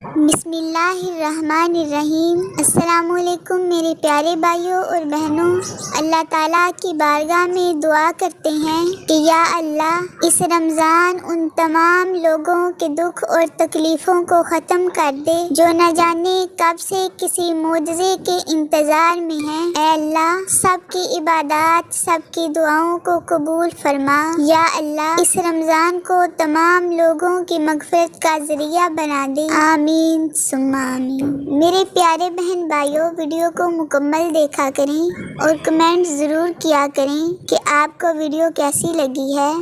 بسم اللہ الرحمن الرحیم۔ السلام علیکم میرے پیارے بھائیوں اور بہنوں، اللہ تعالیٰ کی بارگاہ میں دعا کرتے ہیں کہ یا اللہ اس رمضان ان تمام لوگوں کے دکھ اور تکلیفوں کو ختم کر دے جو نہ جانے کب سے کسی معجزے کے انتظار میں ہیں۔ اے اللہ سب کی عبادات، سب کی دعاؤں کو قبول فرما۔ یا اللہ اس رمضان کو تمام لوگوں کی مغفرت کا ذریعہ بنا دے، آمین ثم آمین۔ میرے پیارے بہن بھائیوں، ویڈیو کو مکمل دیکھا کریں اور کمنٹ ضرور کیا کریں کہ آپ کو ویڈیو کیسی لگی ہے۔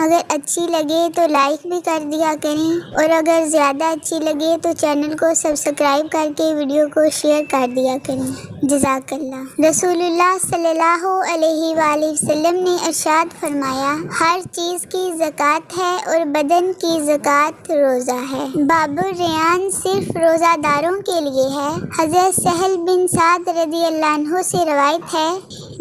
اگر اچھی لگے تو لائک بھی کر دیا کریں اور اگر زیادہ اچھی لگے تو چینل کو سبسکرائب کر کے ویڈیو کو شیئر کر دیا کریں۔ جزاک اللہ۔ رسول اللہ صلی اللہ علیہ وآلہ وسلم نے ارشاد فرمایا، ہر چیز کی زکوٰۃ ہے اور بدن کی زکوٰۃ روزہ ہے۔ باب الریان صرف روزہ داروں کے لیے ہے۔ حضرت سہل بن سعد رضی اللہ عنہ سے روایت ہے،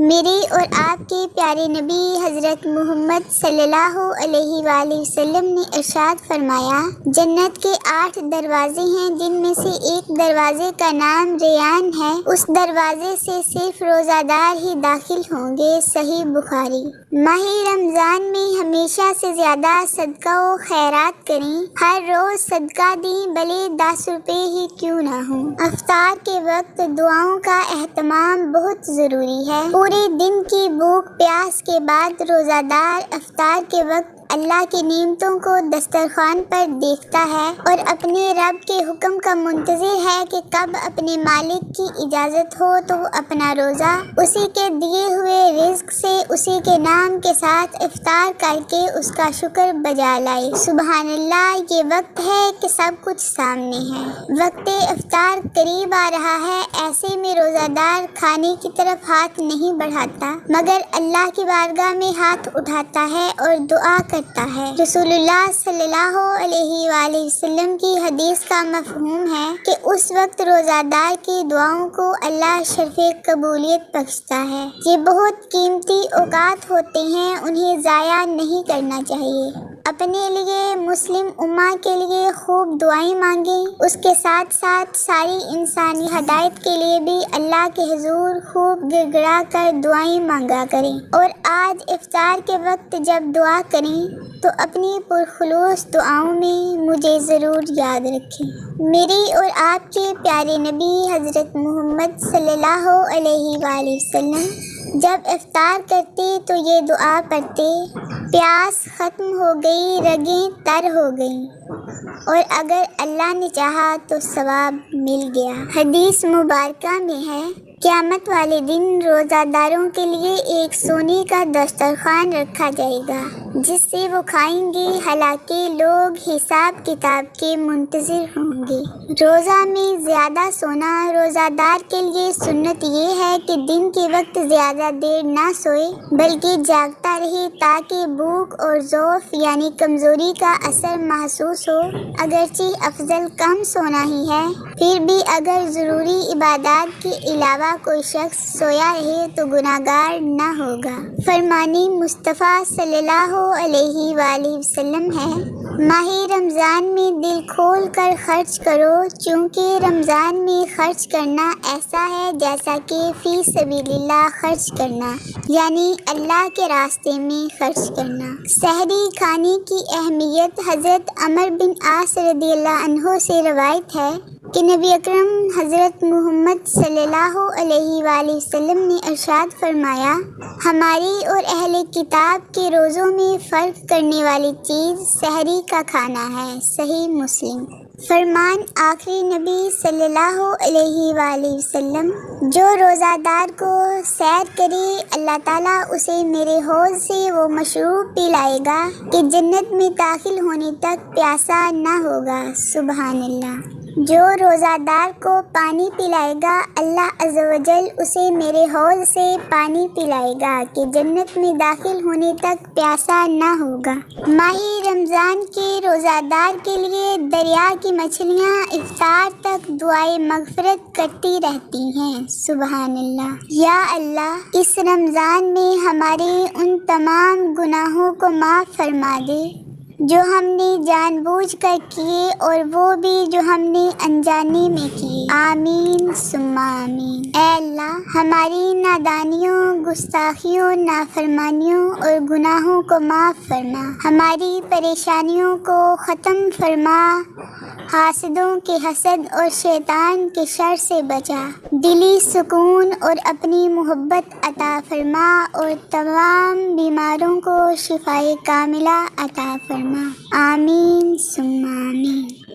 میری اور آپ کے پیارے نبی حضرت محمد صلی اللہ علیہ وآلہ وسلم نے ارشاد فرمایا، جنت کے 8 دروازے ہیں جن میں سے ایک دروازے کا نام ریان ہے، اس دروازے سے صرف روزہ دار ہی داخل ہوں گے۔ صحیح بخاری۔ ماہ رمضان میں ہمیشہ سے زیادہ صدقہ و خیرات کریں، ہر روز صدقہ دیں بھلے 10 روپے ہی کیوں نہ ہوں۔ افطار کے وقت دعاؤں کا اہتمام بہت ضروری ہے۔ پورے دن کی بھوک پیاس کے بعد روزہ دار افطار کے وقت اللہ کی نعمتوں کو دسترخوان پر دیکھتا ہے اور اپنے رب کے حکم کا منتظر ہے کہ کب اپنے مالک کی اجازت ہو تو وہ اپنا روزہ اسی کے دیے ہوئے رزق سے اسی کے نام کے ساتھ افطار کر کے اس کا شکر بجا لائے۔ سبحان اللہ، یہ وقت ہے کہ سب کچھ سامنے ہے، وقت افطار قریب آ رہا ہے، ایسے میں روزہ دار کھانے کی طرف ہاتھ نہیں بڑھاتا مگر اللہ کی بارگاہ میں ہاتھ اٹھاتا ہے اور دعا کرتا ہے۔ رسول اللہ صلی اللہ علیہ وآلہ وسلم کی حدیث کا مفہوم ہے کہ اس وقت روزہ دار کی دعاؤں کو اللہ شرف قبولیت بخشتا ہے۔ یہ بہت قیمتی اوقات ہوتے ہیں، انہیں ضائع نہیں کرنا چاہیے۔ اپنے لیے، مسلم امہ کے لیے خوب دعائیں مانگیں، اس کے ساتھ ساتھ ساری انسانی ہدایت کے لیے بھی اللہ کے حضور خوب گڑ گڑا کر دعائیں مانگا کریں، اور آج افطار کے وقت جب دعا کریں تو اپنی پرخلوص دعاؤں میں مجھے ضرور یاد رکھیں۔ میری اور آپ کے پیارے نبی حضرت محمد صلی اللہ علیہ وآلہ وسلم جب افطار کرتے تو یہ دعا پڑھتے، پیاس ختم ہو گئی، رگیں تر ہو گئیں، اور اگر اللہ نے چاہا تو ثواب مل گیا۔ حدیث مبارکہ میں ہے، قیامت والے دن روزہ داروں کے لیے ایک سونے کا دسترخوان رکھا جائے گا جس سے وہ کھائیں گے، حالانکہ لوگ حساب کتاب کے منتظر ہوں گے۔ روزہ میں زیادہ سونا روزہ دار کے لیے سنت یہ ہے کہ دن کے وقت زیادہ دیر نہ سوئے بلکہ جاگتا رہے تاکہ بھوک اور ضعف یعنی کمزوری کا اثر محسوس ہو۔ اگرچہ افضل کم سونا ہی ہے، پھر بھی اگر ضروری عبادات کے علاوہ کوئی شخص سویا رہے تو گناہگار نہ ہوگا۔ فرمان مصطفیٰ صلی اللہ علیہ وآلہ وسلم ہے، ماہ رمضان میں دل کھول کر خرچ کرو، چونکہ رمضان میں خرچ کرنا ایسا ہے جیسا کہ فی سبیل اللہ خرچ کرنا، یعنی اللہ کے راستے میں خرچ کرنا۔ سحری کھانے کی اہمیت حضرت عمر بن عاص رضی اللہ عنہ سے روایت ہے کہ نبی اکرم حضرت محمد صلی اللہ علیہ وآلہ وسلم نے ارشاد فرمایا، ہماری اور اہل کتاب کے روزوں میں فرق کرنے والی چیز سحری کا کھانا ہے۔ صحیح مسلم۔ فرمان آخری نبی صلی اللہ علیہ وآلہ وسلم، جو روزہ دار کو سیر کرے اللہ تعالیٰ اسے میرے حوض سے وہ مشروب پلائے گا کہ جنت میں داخل ہونے تک پیاسا نہ ہوگا۔ سبحان اللہ۔ جو روزہ دار کو پانی پلائے گا اللہ عز و جل اسے میرے حوض سے پانی پلائے گا کہ جنت میں داخل ہونے تک پیاسا نہ ہوگا۔ ماہ رمضان کے روزہ دار کے لیے دریا کی مچھلیاں افطار تک دعائے مغفرت کرتی رہتی ہیں۔ سبحان اللہ۔ یا اللہ اس رمضان میں ہمارے ان تمام گناہوں کو معاف فرما دے جو ہم نے جان بوجھ کر کیے اور وہ بھی جو ہم نے انجانے میں کیے۔ آمین ثم آمین۔ اے اللہ ہماری نادانیوں، گستاخیوں، نافرمانیوں اور گناہوں کو معاف فرما، ہماری پریشانیوں کو ختم فرما، حاسدوں کے حسد اور شیطان کے شر سے بچا، دلی سکون اور اپنی محبت عطا فرما اور تمام بیماروں کو شفائے کاملہ عطا فرما۔ آمین ثم آمین۔